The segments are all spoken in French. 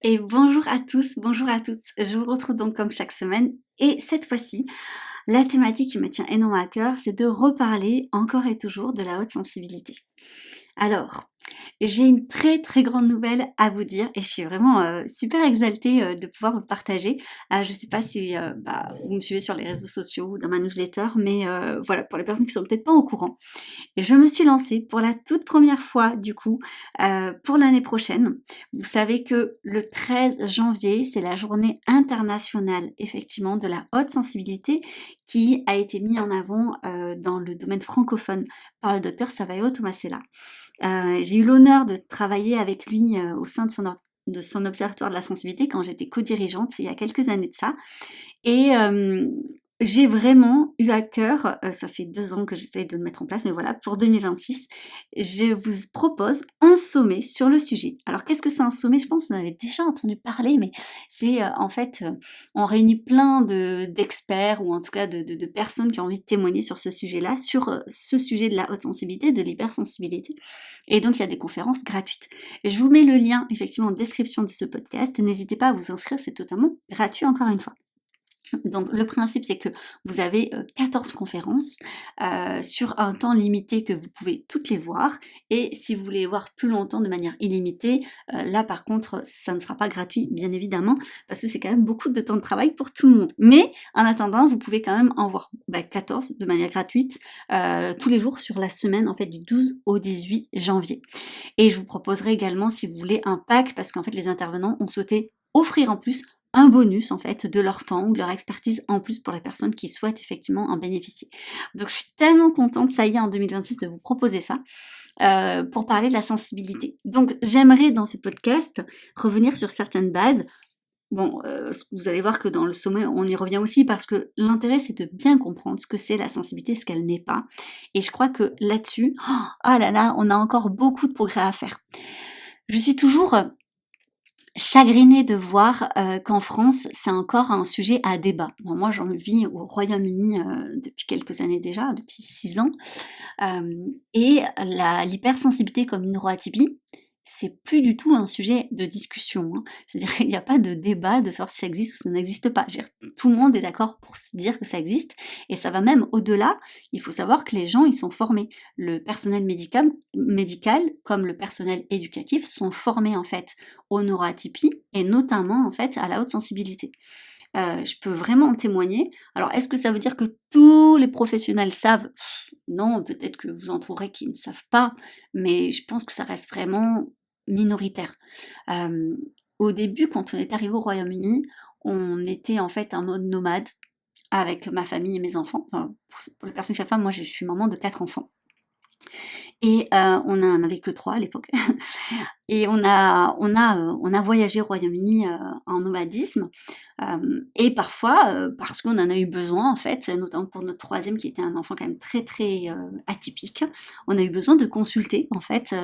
Et bonjour à tous, bonjour à toutes. Je vous retrouve donc comme chaque semaine et cette fois-ci, la thématique qui me tient énormément à cœur, c'est de reparler encore et toujours de la haute sensibilité. Alors, j'ai une très très grande nouvelle à vous dire et je suis vraiment super exaltée de pouvoir vous le partager. Je ne sais pas si vous me suivez sur les réseaux sociaux ou dans ma newsletter, mais voilà, pour les personnes qui sont peut-être pas au courant. Et je me suis lancée pour la toute première fois, du coup, pour l'année prochaine. Vous savez que le 13 janvier, c'est la journée internationale, effectivement, de la haute sensibilité qui a été mise en avant dans le domaine francophone par le docteur Savaio Tomasella. J'ai eu l'honneur de travailler avec lui au sein de son observatoire de la sensibilité quand j'étais co-dirigeante il y a quelques années de ça. Et j'ai vraiment eu à cœur, ça fait 2 ans que j'essaye de le mettre en place, mais voilà, pour 2026, je vous propose un sommet sur le sujet. Alors qu'est-ce que c'est un sommet? Je pense que vous en avez déjà entendu parler, mais c'est, en fait, on réunit plein d'experts ou en tout cas de personnes qui ont envie de témoigner sur ce sujet-là, sur, ce sujet de la haute sensibilité, de l'hypersensibilité, et donc il y a des conférences gratuites. Et je vous mets le lien effectivement en description de ce podcast. N'hésitez pas à vous inscrire, c'est totalement gratuit encore une fois. Donc le principe, c'est que vous avez 14 conférences sur un temps limité que vous pouvez toutes les voir. Et si vous voulez les voir plus longtemps de manière illimitée, là par contre, ça ne sera pas gratuit, bien évidemment, parce que c'est quand même beaucoup de temps de travail pour tout le monde. Mais en attendant, vous pouvez quand même en voir 14 de manière gratuite tous les jours sur la semaine en fait du 12 au 18 janvier. Et je vous proposerai également, si vous voulez, un pack, parce qu'en fait les intervenants ont souhaité offrir en plus un bonus en fait de leur temps ou de leur expertise en plus pour les personnes qui souhaitent effectivement en bénéficier. Donc je suis tellement contente, ça y est, en 2026 de vous proposer ça pour parler de la sensibilité. Donc j'aimerais dans ce podcast revenir sur certaines bases. Bon, vous allez voir que dans le sommet, on y revient aussi parce que l'intérêt, c'est de bien comprendre ce que c'est la sensibilité, ce qu'elle n'est pas. Et je crois que là-dessus, ah là là, on a encore beaucoup de progrès à faire. Je suis toujours chagrinée de voir qu'en France, c'est encore un sujet à débat. Bon, moi, j'en vis au Royaume-Uni depuis quelques années déjà, depuis 6 ans. Et l'hypersensibilité comme une neuroatypie, c'est plus du tout un sujet de discussion, hein. C'est-à-dire qu'il n'y a pas de débat de savoir si ça existe ou ça n'existe pas. Je veux dire, tout le monde est d'accord pour se dire que ça existe, et ça va même au-delà. Il faut savoir que les gens, ils sont formés. Le personnel médical comme le personnel éducatif sont formés en fait aux neuroatypies, et notamment en fait à la haute sensibilité. Je peux vraiment en témoigner. Alors, est-ce que ça veut dire que tous les professionnels savent? Non, peut-être que vous en trouverez qui ne savent pas, mais je pense que ça reste vraiment minoritaire. Hem, Au début, quand on est arrivé au Royaume-Uni, on était en fait en mode nomade avec ma famille et mes enfants. Enfin, pour les personnes qui savent pas, moi je suis maman de 4 enfants et on n'en avait que 3 à l'époque. Et on a voyagé au Royaume-Uni en nomadisme, et parfois, parce qu'on en a eu besoin en fait, notamment pour notre troisième qui était un enfant quand même très très atypique, on a eu besoin de consulter en fait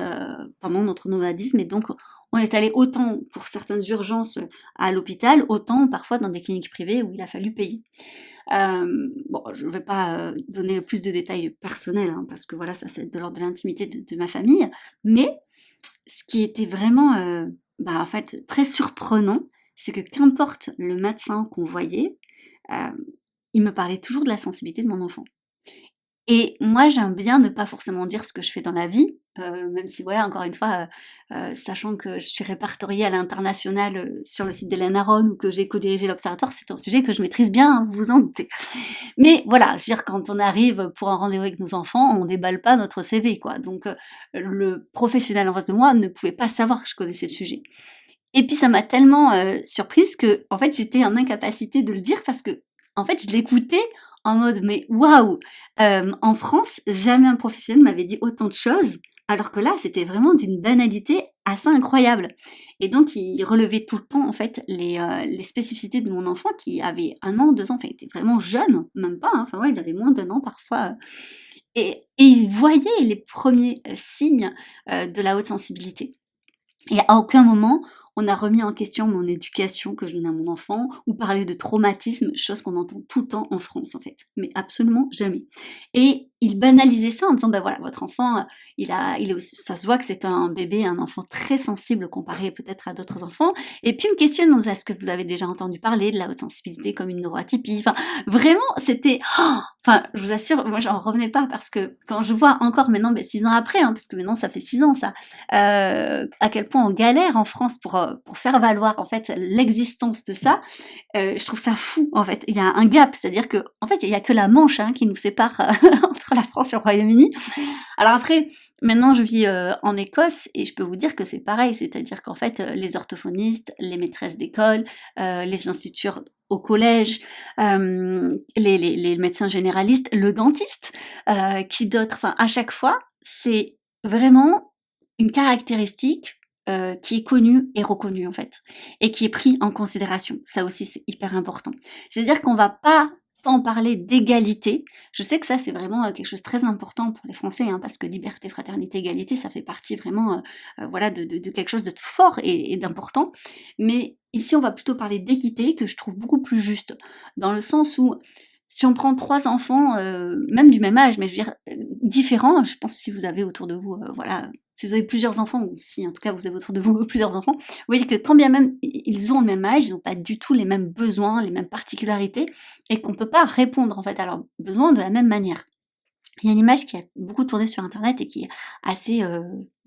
pendant notre nomadisme, et donc on est allé autant pour certaines urgences à l'hôpital, autant parfois dans des cliniques privées où il a fallu payer. Bon, je ne vais pas donner plus de détails personnels, hein, parce que voilà, ça c'est de l'ordre de l'intimité de ma famille, mais ce qui était vraiment, en fait, très surprenant, c'est que qu'importe le médecin qu'on voyait, hem, il me parlait toujours de la sensibilité de mon enfant. Et moi, j'aime bien ne pas forcément dire ce que je fais dans la vie, même si voilà, encore une fois, sachant que je suis répertoriée à l'international, sur le site d'Hélène Aron ou que j'ai co-dirigé l'observatoire, c'est un sujet que je maîtrise bien, hein, vous vous en doutez. Mais voilà, je veux dire, quand on arrive pour un rendez-vous avec nos enfants, on déballe pas notre CV, quoi. Donc, le professionnel en face de moi ne pouvait pas savoir que je connaissais le sujet. Et puis ça m'a tellement surprise que, en fait, j'étais en incapacité de le dire parce que, en fait, je l'écoutais en mode mais waouh, en France, jamais un professionnel m'avait dit autant de choses, alors que là, c'était vraiment d'une banalité assez incroyable. Et donc, il relevait tout le temps, en fait, les spécificités de mon enfant qui avait 1 an, 2 ans, enfin, il était vraiment jeune, même pas, hein, enfin ouais, il avait moins d'1 an parfois. Et il voyait les premiers signes de la haute sensibilité. Et à aucun moment, on a remis en question mon éducation que je donnais à mon enfant, ou parlé de traumatisme, chose qu'on entend tout le temps en France en fait, mais absolument jamais. Et ils banalisaient ça en disant, ben voilà, votre enfant, il est aussi, ça se voit que c'est un bébé, un enfant très sensible comparé peut-être à d'autres enfants. Et puis, ils me questionnent en disant, est-ce que vous avez déjà entendu parler de la haute sensibilité comme une neuroatypie? Enfin, vraiment, c'était, enfin, je vous assure, moi, j'en revenais pas parce que quand je vois encore maintenant, 6 ans après, hein, parce que maintenant, ça fait 6 ans, ça, à quel point on galère en France pour faire valoir, en fait, l'existence de ça, je trouve ça fou, en fait. Il y a un gap, c'est-à-dire que, en fait, il y a que la Manche, hein, qui nous sépare entre la France et le Royaume-Uni. Alors après, maintenant, je vis en Écosse et je peux vous dire que c'est pareil, c'est-à-dire qu'en fait, les orthophonistes, les maîtresses d'école, les instituteurs au collège, les médecins généralistes, le dentiste, qui d'autres, enfin, à chaque fois, c'est vraiment une caractéristique qui est connue et reconnue en fait, et qui est pris en considération. Ça aussi, c'est hyper important. C'est-à-dire qu'on va pas tant parler d'égalité. Je sais que ça, c'est vraiment quelque chose de très important pour les Français, hein, parce que liberté, fraternité, égalité, ça fait partie vraiment voilà, de quelque chose de fort et d'important. Mais ici, on va plutôt parler d'équité, que je trouve beaucoup plus juste, dans le sens où si on prend 3 enfants, même du même âge, mais je veux dire, différents, je pense que si vous avez autour de vous, voilà, si vous avez plusieurs enfants, ou si en tout cas vous avez autour de vous plusieurs enfants, vous voyez que quand bien même ils ont le même âge, ils n'ont pas du tout les mêmes besoins, les mêmes particularités, et qu'on ne peut pas répondre en fait à leurs besoins de la même manière. Il y a une image qui a beaucoup tourné sur internet et qui est assez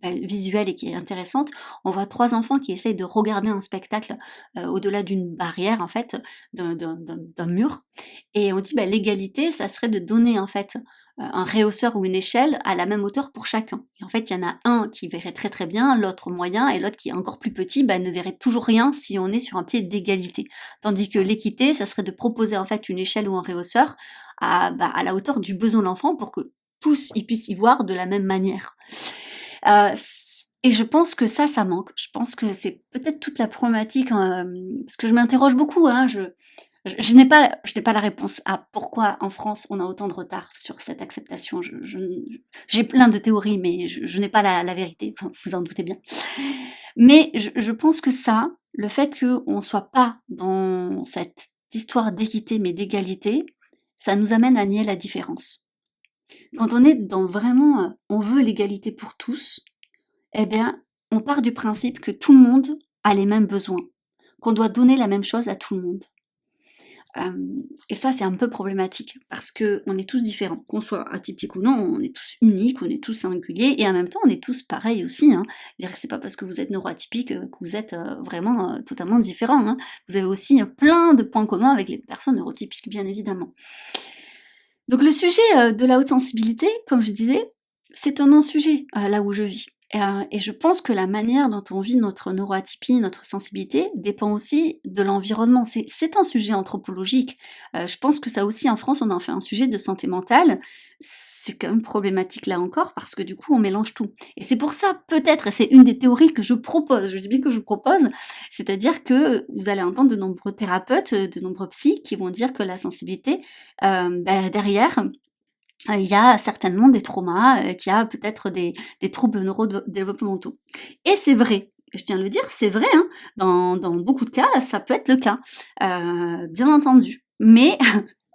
visuelle et qui est intéressante. On voit 3 enfants qui essayent de regarder un spectacle au-delà d'une barrière, en fait, d'un mur. Et on dit l'égalité, ça serait de donner en fait un réhausseur ou une échelle à la même hauteur pour chacun. Et en fait, il y en a un qui verrait très très bien, l'autre moyen, et l'autre qui est encore plus petit, ne verrait toujours rien si on est sur un pied d'égalité. Tandis que l'équité, ça serait de proposer en fait une échelle ou un réhausseur à la hauteur du besoin de l'enfant pour que tous ils puissent y voir de la même manière. Et je pense que ça manque. Je pense que c'est peut-être toute la problématique, parce que je m'interroge beaucoup, hein, je n'ai pas la réponse à pourquoi en France on a autant de retard sur cette acceptation. J'ai plein de théories, mais je n'ai pas la vérité, enfin, vous en doutez bien. Mais je pense que ça, le fait qu'on ne soit pas dans cette histoire d'équité mais d'égalité, ça nous amène à nier la différence. Quand on est dans vraiment, on veut l'égalité pour tous, eh bien, on part du principe que tout le monde a les mêmes besoins, qu'on doit donner la même chose à tout le monde. Et ça, c'est un peu problématique, parce qu'on est tous différents. Qu'on soit atypique ou non, on est tous uniques, on est tous singuliers, et en même temps, on est tous pareils aussi. Hein. Je dirais, c'est pas parce que vous êtes neuroatypique que vous êtes vraiment totalement différent. Hein. Vous avez aussi plein de points communs avec les personnes neurotypiques, bien évidemment. Donc le sujet de la haute sensibilité, comme je disais, c'est un non-sujet là où je vis. Et je pense que la manière dont on vit notre neuroatypie, notre sensibilité, dépend aussi de l'environnement. C'est un sujet anthropologique. Je pense que ça aussi, en France, on en fait un sujet de santé mentale. C'est quand même problématique là encore, parce que du coup, on mélange tout. Et c'est pour ça, peut-être, et c'est une des théories que je propose, je dis bien que je propose, c'est-à-dire que vous allez entendre de nombreux thérapeutes, de nombreux psys qui vont dire que la sensibilité, derrière, il y a certainement des traumas, qu'il y a peut-être des troubles neurodéveloppementaux. Et c'est vrai, je tiens à le dire, c'est vrai, hein, dans beaucoup de cas, ça peut être le cas, bien entendu. Mais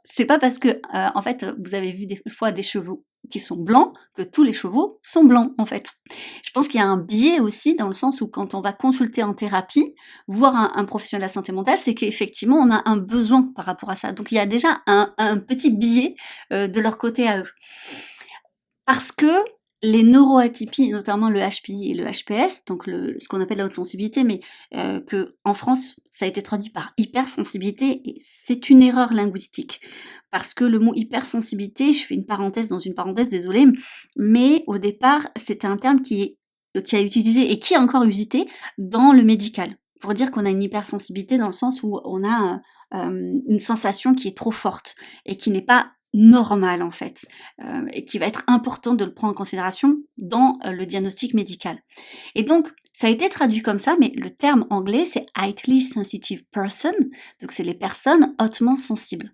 c'est pas parce que, en fait, vous avez vu des fois des chevaux qui sont blancs que tous les chevaux sont blancs, en fait. Je pense qu'il y a un biais aussi dans le sens où quand on va consulter en thérapie, voir un professionnel de la santé mentale, c'est qu'effectivement, on a un besoin par rapport à ça. Donc il y a déjà un petit biais de leur côté à eux. Parce que les neuroatypies, notamment le HPI et le HPS, donc ce qu'on appelle la haute sensibilité, mais que en France, ça a été traduit par hypersensibilité, et c'est une erreur linguistique. Parce que le mot hypersensibilité, je fais une parenthèse dans une parenthèse, désolée, mais au départ, c'était un terme qui a utilisé et qui est encore usité dans le médical, pour dire qu'on a une hypersensibilité dans le sens où on a une sensation qui est trop forte et qui n'est pas normal en fait, et qui va être important de le prendre en considération dans le diagnostic médical. Et donc, ça a été traduit comme ça, mais le terme anglais c'est highly sensitive person, donc c'est les personnes hautement sensibles.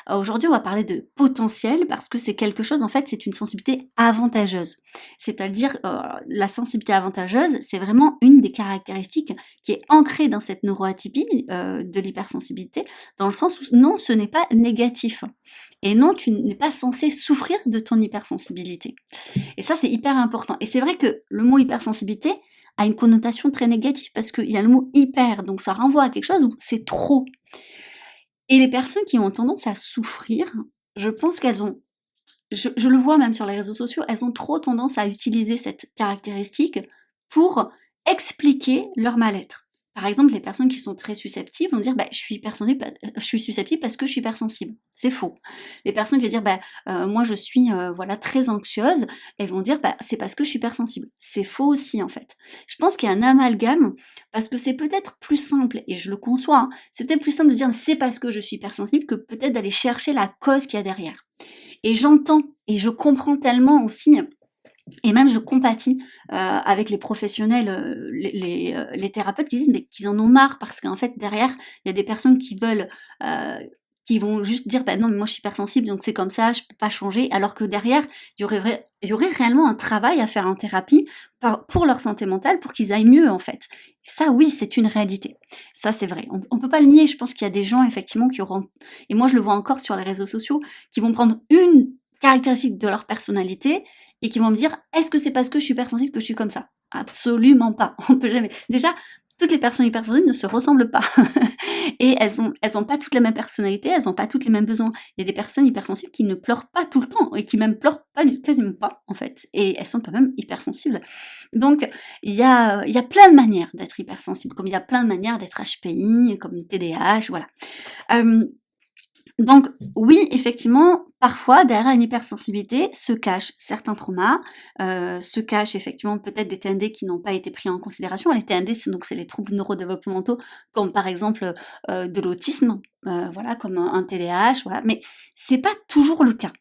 Aujourd'hui, on va parler de potentiel parce que c'est quelque chose, en fait, c'est une sensibilité avantageuse. C'est-à-dire, la sensibilité avantageuse, c'est vraiment une des caractéristiques qui est ancrée dans cette neuroatypie de l'hypersensibilité, dans le sens où non, ce n'est pas négatif. Et non, tu n'es pas censé souffrir de ton hypersensibilité. Et ça, c'est hyper important. Et c'est vrai que le mot hypersensibilité a une connotation très négative parce qu'il y a le mot hyper, donc ça renvoie à quelque chose où c'est trop. Et les personnes qui ont tendance à souffrir, je pense qu'elles ont, je le vois même sur les réseaux sociaux, elles ont trop tendance à utiliser cette caractéristique pour expliquer leur mal-être. Par exemple, les personnes qui sont très susceptibles vont dire bah, je suis hypersensible, je suis susceptible parce que je suis hypersensible. C'est faux. Les personnes qui vont dire bah, moi je suis voilà très anxieuse, elles vont dire bah, c'est parce que je suis hypersensible. C'est faux aussi en fait. Je pense qu'il y a un amalgame parce que c'est peut-être plus simple et je le conçois. Hein, c'est peut-être plus simple de dire c'est parce que je suis hypersensible que peut-être d'aller chercher la cause qu'il y a derrière. Et j'entends et je comprends tellement aussi, et même je compatis avec les professionnels, les thérapeutes qui disent mais qu'ils en ont marre parce qu'en fait derrière il y a des personnes qui veulent, qui vont juste dire bah non mais moi je suis hypersensible donc c'est comme ça, je peux pas changer, alors que derrière il y aurait réellement un travail à faire en thérapie pour leur santé mentale, pour qu'ils aillent mieux en fait. Ça oui c'est une réalité, ça c'est vrai. On peut pas le nier. Je pense qu'il y a des gens effectivement qui auront, et moi je le vois encore sur les réseaux sociaux, qui vont prendre une caractéristique de leur personnalité et qui vont me dire est-ce que c'est parce que je suis hypersensible que je suis comme ça? Absolument pas. On peut jamais. Déjà, toutes les personnes hypersensibles ne se ressemblent pas. Et elles ont pas toutes la même personnalité, elles ont pas toutes les mêmes besoins. Il y a des personnes hypersensibles qui ne pleurent pas tout le temps et qui même pleurent pas quasiment pas en fait. Et elles sont quand même hypersensibles. Donc il y a plein de manières d'être hypersensible, comme il y a plein de manières d'être HPI, comme TDAH, voilà. Donc oui, effectivement, parfois derrière une hypersensibilité se cachent certains traumas, se cachent effectivement peut-être des TND qui n'ont pas été pris en considération. Les TND, c'est les troubles neurodéveloppementaux, comme par exemple de l'autisme, voilà, comme un TDAH, voilà. Mais c'est pas toujours le cas.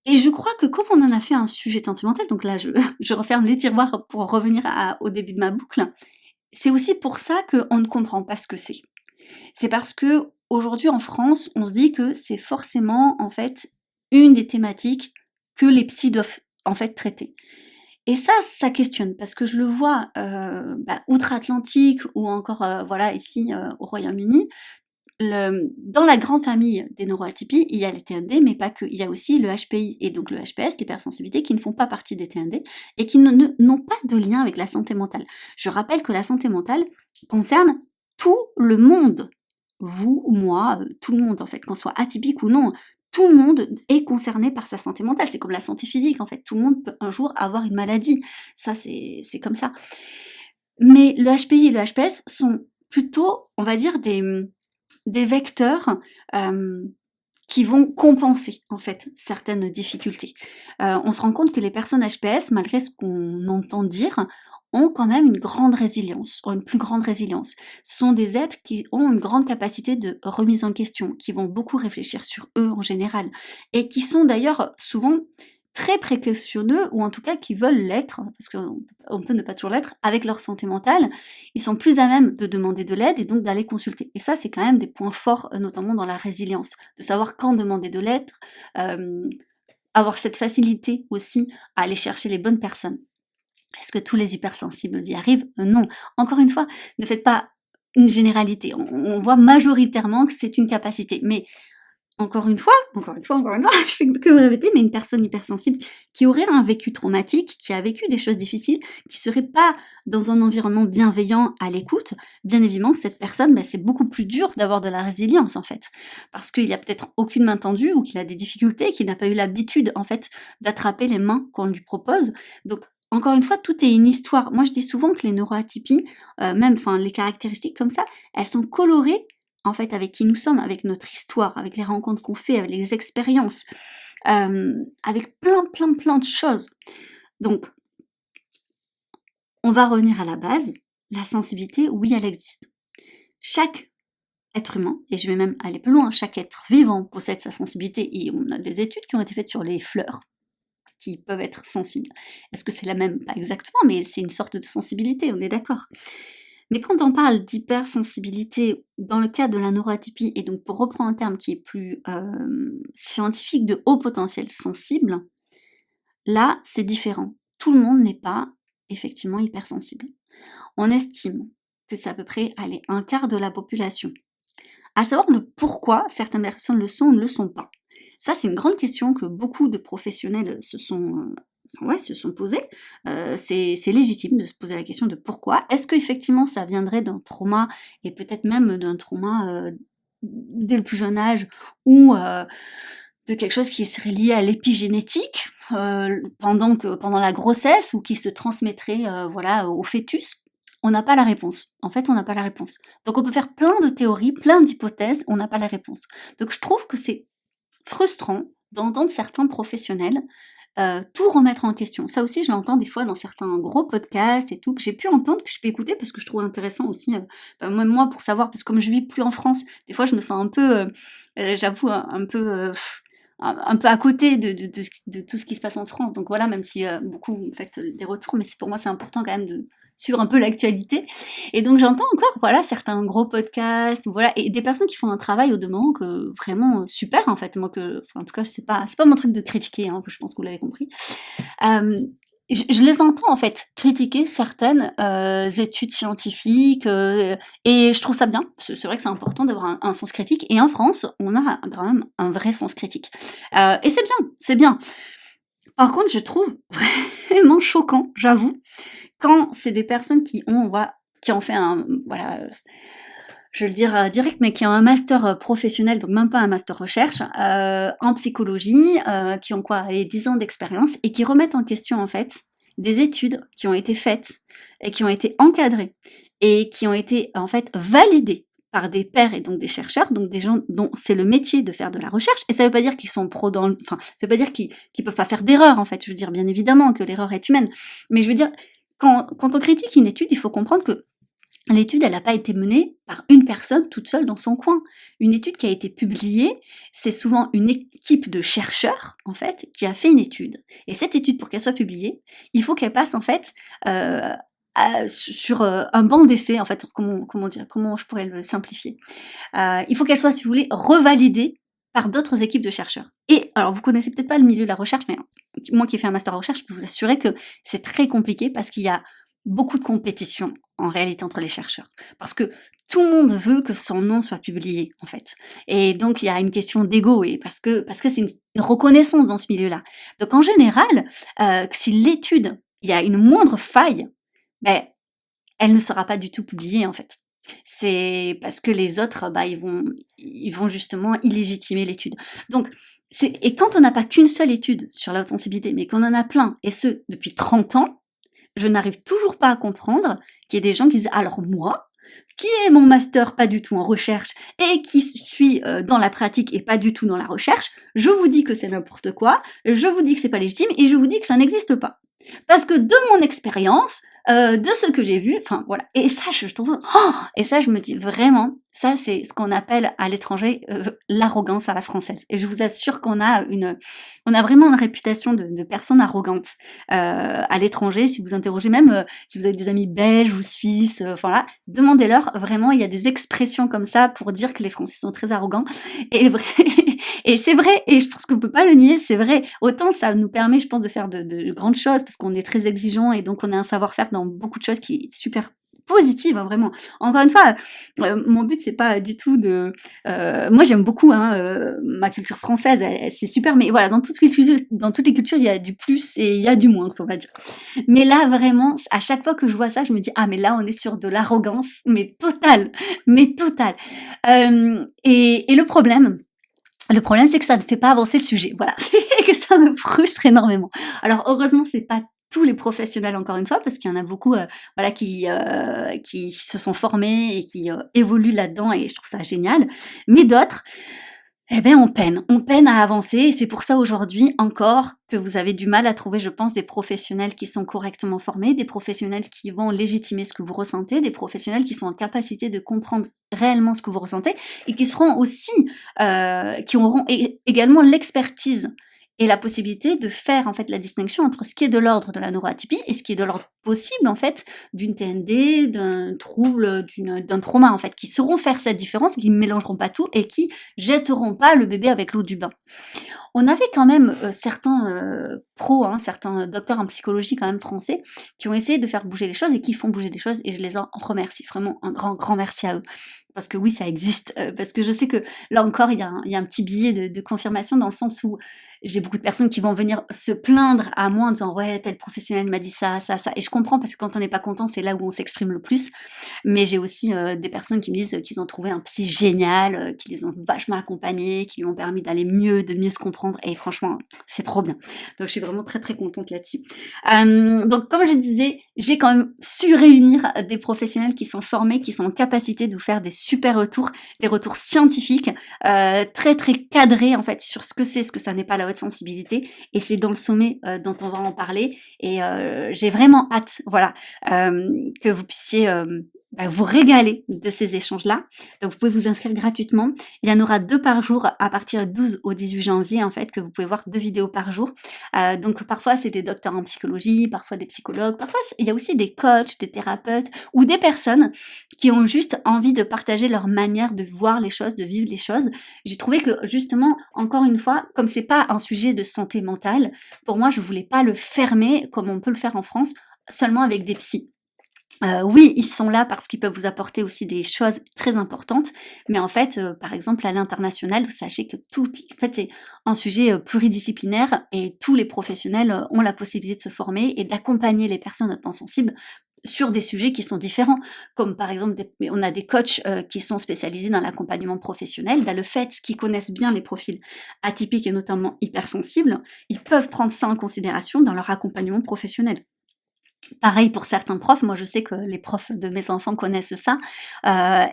Et je crois que comme on en a fait un sujet sentimental, donc là je referme les tiroirs pour revenir au début de ma boucle, c'est aussi pour ça qu'on ne comprend pas ce que c'est. C'est parce que aujourd'hui en France, on se dit que c'est forcément en fait une des thématiques que les psys doivent en fait traiter. Et ça questionne parce que je le vois outre-Atlantique ou encore voilà ici au Royaume-Uni. Dans la grande famille des neuroatypies, il y a les TND, mais pas que. Il y a aussi le HPI et donc le HPS, l'hypersensibilité, qui ne font pas partie des TND et qui n'ont pas de lien avec la santé mentale. Je rappelle que la santé mentale concerne tout le monde. Vous, moi, tout le monde en fait, qu'on soit atypique ou non, tout le monde est concerné par sa santé mentale. C'est comme la santé physique en fait. Tout le monde peut un jour avoir une maladie. Ça, c'est comme ça. Mais le HPI et le HPS sont plutôt, on va dire, des vecteurs qui vont compenser en fait certaines difficultés. On se rend compte que les personnes HPS, malgré ce qu'on entend dire, ont quand même une grande résilience, ont une plus grande résilience. Ce sont des êtres qui ont une grande capacité de remise en question, qui vont beaucoup réfléchir sur eux en général, et qui sont d'ailleurs souvent très précautionneux, ou en tout cas qui veulent l'être, parce qu'on peut ne pas toujours l'être, avec leur santé mentale. Ils sont plus à même de demander de l'aide et donc d'aller consulter. Et ça, c'est quand même des points forts, notamment dans la résilience, de savoir quand demander de l'aide, avoir cette facilité aussi à aller chercher les bonnes personnes. Est-ce que tous les hypersensibles y arrivent? Non. Encore une fois, ne faites pas une généralité. On voit majoritairement que c'est une capacité. Mais encore une fois, je fais que me répéter, mais une personne hypersensible qui aurait un vécu traumatique, qui a vécu des choses difficiles, qui serait pas dans un environnement bienveillant à l'écoute, bien évidemment que cette personne, c'est beaucoup plus dur d'avoir de la résilience en fait, parce qu'il y a peut-être aucune main tendue ou qu'il a des difficultés, qu'il n'a pas eu l'habitude en fait d'attraper les mains qu'on lui propose. Donc encore une fois, tout est une histoire. Moi, je dis souvent que les neuroatypies, les caractéristiques comme ça, elles sont colorées en fait, avec qui nous sommes, avec notre histoire, avec les rencontres qu'on fait, avec les expériences, avec plein de choses. Donc, on va revenir à la base. La sensibilité, oui, elle existe. Chaque être humain, et je vais même aller plus loin, chaque être vivant possède sa sensibilité, et on a des études qui ont été faites sur les fleurs qui peuvent être sensibles. Est-ce que c'est la même? Pas exactement, mais c'est une sorte de sensibilité, on est d'accord. Mais quand on parle d'hypersensibilité dans le cadre de la neuroatypie, et donc pour reprendre un terme qui est plus scientifique, de haut potentiel sensible, là, c'est différent. Tout le monde n'est pas effectivement hypersensible. On estime que c'est à peu près, allez, un quart de la population. À savoir le pourquoi certaines personnes le sont ou ne le sont pas. Ça, c'est une grande question que beaucoup de professionnels se sont posées. C'est légitime de se poser la question de pourquoi. Est-ce qu'effectivement ça viendrait d'un trauma, et peut-être même d'un trauma dès le plus jeune âge, ou de quelque chose qui serait lié à l'épigénétique pendant la grossesse, ou qui se transmettrait au fœtus? On n'a pas la réponse. En fait, on n'a pas la réponse. Donc on peut faire plein de théories, plein d'hypothèses, on n'a pas la réponse. Donc je trouve que c'est frustrant d'entendre certains professionnels tout remettre en question. Ça aussi, je l'entends des fois dans certains gros podcasts et tout, que j'ai pu entendre, que je peux écouter parce que je trouve intéressant aussi, même moi pour savoir, parce que comme je vis plus en France, des fois je me sens un peu, j'avoue, un peu à côté de tout ce qui se passe en France. Donc voilà, même si beaucoup vous me faites des retours, mais pour moi c'est important quand même de suivre un peu l'actualité. Et donc j'entends encore certains gros podcasts, et des personnes qui font un travail au demeurant que vraiment super en fait. Moi en tout cas c'est pas mon truc de critiquer, hein, je pense que vous l'avez compris. Je les entends en fait critiquer certaines études scientifiques et je trouve ça bien. C'est vrai que c'est important d'avoir un sens critique, et en France on a quand même un vrai sens critique et c'est bien. Par contre, je trouve vraiment choquant, j'avoue, quand c'est des personnes qui ont fait je vais le dire direct, mais qui ont un master professionnel, donc même pas un master recherche, en psychologie, qui ont 10 ans d'expérience, et qui remettent en question en fait des études qui ont été faites et qui ont été encadrées et qui ont été en fait validées par des pairs et donc des chercheurs, donc des gens dont c'est le métier de faire de la recherche. Et ça veut pas dire qu'ils sont pros ça veut pas dire qu'ils peuvent pas faire d'erreurs en fait. Je veux dire bien évidemment que l'erreur est humaine, mais je veux dire quand on critique une étude, il faut comprendre que l'étude, elle n'a pas été menée par une personne toute seule dans son coin. Une étude qui a été publiée, c'est souvent une équipe de chercheurs, en fait, qui a fait une étude. Et cette étude, pour qu'elle soit publiée, il faut qu'elle passe, en fait, sur un banc d'essai, en fait, comment je pourrais le simplifier. Il faut qu'elle soit, si vous voulez, revalidée par d'autres équipes de chercheurs. Et alors, vous connaissez peut-être pas le milieu de la recherche, mais moi qui ai fait un master en recherche, je peux vous assurer que c'est très compliqué parce qu'il y a beaucoup de compétition en réalité entre les chercheurs, parce que tout le monde veut que son nom soit publié en fait, et donc il y a une question d'ego, et parce que c'est une reconnaissance dans ce milieu-là. Donc en général, si l'étude, il y a une moindre faille, elle ne sera pas du tout publiée en fait. C'est parce que les autres, ils vont justement illégitimer l'étude. Donc et quand on n'a pas qu'une seule étude sur la haute sensibilité, mais qu'on en a plein, et ce depuis 30 ans, je n'arrive toujours pas à comprendre qu'il y ait des gens qui disent « Alors moi, qui ai mon master pas du tout en recherche et qui suis dans la pratique et pas du tout dans la recherche, je vous dis que c'est n'importe quoi, je vous dis que c'est pas légitime et je vous dis que ça n'existe pas. Parce que de mon expérience, de ce que j'ai vu, enfin voilà. Et ça, je trouve, et ça, je me dis vraiment, ça, c'est ce qu'on appelle à l'étranger l'arrogance à la française. Et je vous assure qu'on a vraiment une réputation de personnes arrogantes à l'étranger. Si vous interrogez même, si vous avez des amis belges ou suisses, voilà, demandez-leur. Vraiment, il y a des expressions comme ça pour dire que les Français sont très arrogants. Et c'est vrai, et je pense qu'on peut pas le nier, c'est vrai. Autant ça nous permet, je pense, de faire de grandes choses parce qu'on est très exigeant et donc on a un savoir-faire dans beaucoup de choses qui est super positive, hein, vraiment. Encore une fois, mon but c'est pas du tout de. Moi j'aime beaucoup ma culture française, c'est super, mais voilà, dans toutes les cultures il y a du plus et il y a du moins, on va dire. Mais là vraiment, à chaque fois que je vois ça, je me dis mais là on est sur de l'arrogance, mais totale. Et le problème, c'est que ça ne fait pas avancer le sujet, voilà, et que ça me frustre énormément. Alors heureusement, c'est pas tous les professionnels, encore une fois, parce qu'il y en a beaucoup, qui se sont formés et qui évoluent là-dedans, et je trouve ça génial. Mais d'autres, on peine à avancer, et c'est pour ça aujourd'hui encore que vous avez du mal à trouver, je pense, des professionnels qui sont correctement formés, des professionnels qui vont légitimer ce que vous ressentez, des professionnels qui sont en capacité de comprendre réellement ce que vous ressentez, et qui seront aussi, qui auront également l'expertise et la possibilité de faire en fait la distinction entre ce qui est de l'ordre de la neuroatypie et ce qui est de l'ordre possible en fait d'une TND, d'un trouble, d'un trauma en fait, qui sauront faire cette différence, qui ne mélangeront pas tout et qui jetteront pas le bébé avec l'eau du bain. On avait quand même certains pros, hein, certains docteurs en psychologie quand même français, qui ont essayé de faire bouger les choses et qui font bouger des choses, et je les en remercie, vraiment un grand merci à eux. Parce que oui, ça existe, parce que je sais que là encore, il y a un petit billet de confirmation dans le sens où j'ai beaucoup de personnes qui vont venir se plaindre à moi en disant ouais, tel professionnel m'a dit ça, ça, ça, et je comprends parce que quand on n'est pas content, c'est là où on s'exprime le plus. Mais j'ai aussi des personnes qui me disent qu'ils ont trouvé un psy génial, qui les ont vachement accompagnés, qui lui ont permis d'aller mieux, de mieux se comprendre, et franchement, c'est trop bien. Donc je suis vraiment très contente là-dessus. Donc comme je disais, j'ai quand même su réunir des professionnels qui sont formés, qui sont en capacité de vous faire des super retours, des retours scientifiques, très cadrés en fait sur ce que c'est, ce que ça n'est pas la haute sensibilité, et c'est dans le sommet dont on va en parler, et j'ai vraiment hâte, voilà, que vous puissiez vous régaler de ces échanges-là. Donc vous pouvez vous inscrire gratuitement. Il y en aura 2 par jour à partir du 12 au 18 janvier en fait, que vous pouvez voir 2 vidéos par jour. Donc parfois c'est des docteurs en psychologie, parfois des psychologues, parfois il y a aussi des coachs, des thérapeutes ou des personnes qui ont juste envie de partager leur manière de voir les choses, de vivre les choses. J'ai trouvé que justement, encore une fois, comme c'est pas un sujet de santé mentale, pour moi je voulais pas le fermer comme on peut le faire en France, seulement avec des psys. Oui, ils sont là parce qu'ils peuvent vous apporter aussi des choses très importantes, mais en fait, par exemple, à l'international, vous sachez que en fait, c'est un sujet pluridisciplinaire, et tous les professionnels ont la possibilité de se former et d'accompagner les personnes hautement sensibles sur des sujets qui sont différents, comme par exemple, on a des coachs qui sont spécialisés dans l'accompagnement professionnel. Le fait qu'ils connaissent bien les profils atypiques et notamment hypersensibles, ils peuvent prendre ça en considération dans leur accompagnement professionnel. Pareil pour certains profs, moi je sais que les profs de mes enfants connaissent ça,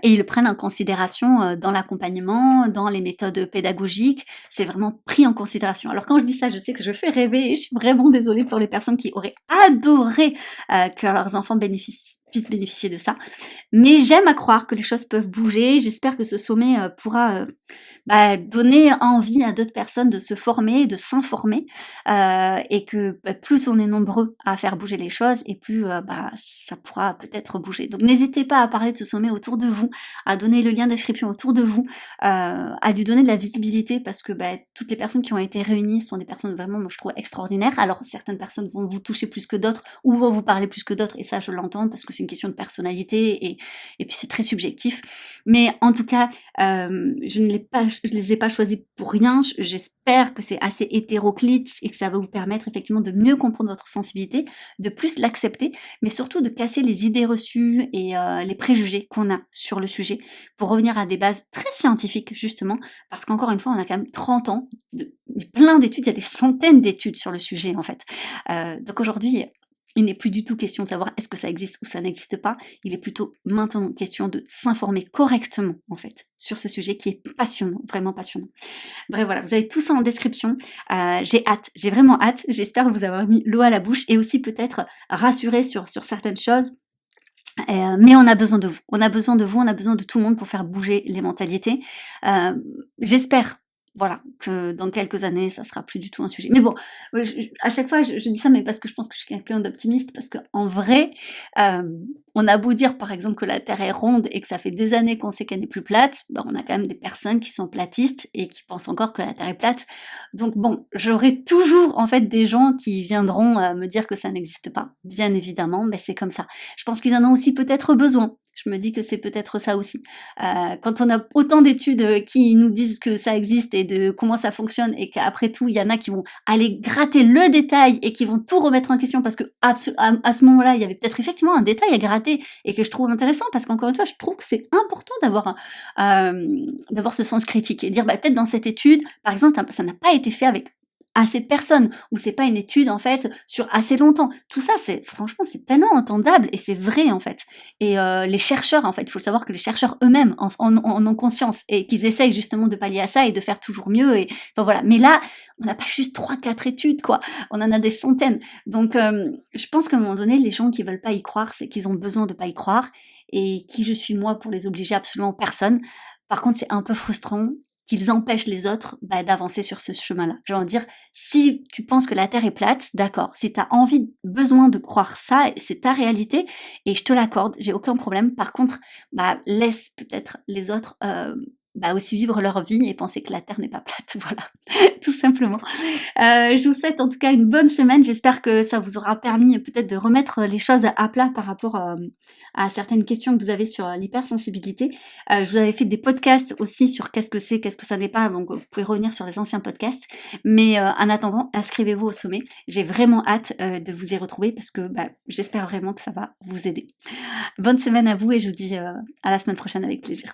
et ils le prennent en considération dans l'accompagnement, dans les méthodes pédagogiques, c'est vraiment pris en considération. Alors quand je dis ça, je sais que je fais rêver, et je suis vraiment désolée pour les personnes qui auraient adoré que leurs enfants puissent bénéficier de ça. Mais j'aime à croire que les choses peuvent bouger, j'espère que ce sommet pourra donner envie à d'autres personnes de se former, de s'informer, et que plus on est nombreux à faire bouger les choses, et plus ça pourra peut-être bouger. Donc n'hésitez pas à parler de ce sommet autour de vous, à donner le lien d'inscription autour de vous, à lui donner de la visibilité, parce que toutes les personnes qui ont été réunies sont des personnes vraiment, moi je trouve, extraordinaires. Alors certaines personnes vont vous toucher plus que d'autres, ou vont vous parler plus que d'autres, et ça je l'entends, parce que c'est une question de personnalité, et puis c'est très subjectif. Mais en tout cas, je les ai pas choisis pour rien. J'espère que c'est assez hétéroclite et que ça va vous permettre effectivement de mieux comprendre votre sensibilité, de plus l'accepter, mais surtout de casser les idées reçues et les préjugés qu'on a sur le sujet, pour revenir à des bases très scientifiques justement, parce qu'encore une fois, on a quand même 30 ans, plein d'études, il y a des centaines d'études sur le sujet en fait. Donc aujourd'hui, il n'est plus du tout question de savoir est-ce que ça existe ou ça n'existe pas, il est plutôt maintenant question de s'informer correctement, en fait, sur ce sujet qui est passionnant, vraiment passionnant. Bref, voilà, vous avez tout ça en description. J'ai hâte, j'ai vraiment hâte. J'espère vous avoir mis l'eau à la bouche, et aussi peut-être rassurer sur certaines choses. Mais on a besoin de vous. On a besoin de vous, on a besoin de tout le monde pour faire bouger les mentalités. J'espère, voilà, que dans quelques années, ça sera plus du tout un sujet. Mais bon, à chaque fois, je dis ça, mais parce que je pense que je suis quelqu'un d'optimiste, parce qu'en vrai, on a beau dire, par exemple, que la Terre est ronde et que ça fait des années qu'on sait qu'elle n'est plus plate, on a quand même des personnes qui sont platistes et qui pensent encore que la Terre est plate. Donc bon, j'aurai toujours, en fait, des gens qui viendront me dire que ça n'existe pas, bien évidemment, mais c'est comme ça. Je pense qu'ils en ont aussi peut-être besoin. Je me dis que c'est peut-être ça aussi. Quand on a autant d'études qui nous disent que ça existe et de comment ça fonctionne, et qu'après tout, il y en a qui vont aller gratter le détail et qui vont tout remettre en question, parce que à ce moment-là, il y avait peut-être effectivement un détail à gratter et que je trouve intéressant, parce qu'encore une fois, je trouve que c'est important d'avoir ce sens critique et dire peut-être dans cette étude, par exemple, ça n'a pas été fait avec assez de personnes, ou c'est pas une étude en fait sur assez longtemps. Tout ça, franchement, c'est tellement entendable et c'est vrai en fait. Et les chercheurs, en fait, il faut savoir que les chercheurs eux-mêmes en ont conscience, et qu'ils essayent justement de pallier à ça et de faire toujours mieux. Et enfin voilà. Mais là, on n'a pas juste 3-4 études, quoi. On en a des centaines. Donc, je pense qu'à un moment donné, les gens qui veulent pas y croire, c'est qu'ils ont besoin de pas y croire. Et qui je suis moi pour les obliger? Absolument personne. Par contre, c'est un peu frustrant. qu'ils empêchent les autres d'avancer sur ce chemin-là. J'ai envie de dire, si tu penses que la Terre est plate, d'accord. Si tu as envie, besoin de croire ça, c'est ta réalité, et je te l'accorde, j'ai aucun problème. Par contre, laisse peut-être les autres aussi vivre leur vie et penser que la Terre n'est pas plate, voilà, tout simplement. Je vous souhaite en tout cas une bonne semaine, j'espère que ça vous aura permis peut-être de remettre les choses à plat par rapport à certaines questions que vous avez sur l'hypersensibilité. Je vous avais fait des podcasts aussi sur qu'est-ce que c'est, qu'est-ce que ça n'est pas, donc vous pouvez revenir sur les anciens podcasts. Mais en attendant, inscrivez-vous au sommet. J'ai vraiment hâte de vous y retrouver parce que j'espère vraiment que ça va vous aider. Bonne semaine à vous et je vous dis à la semaine prochaine avec plaisir.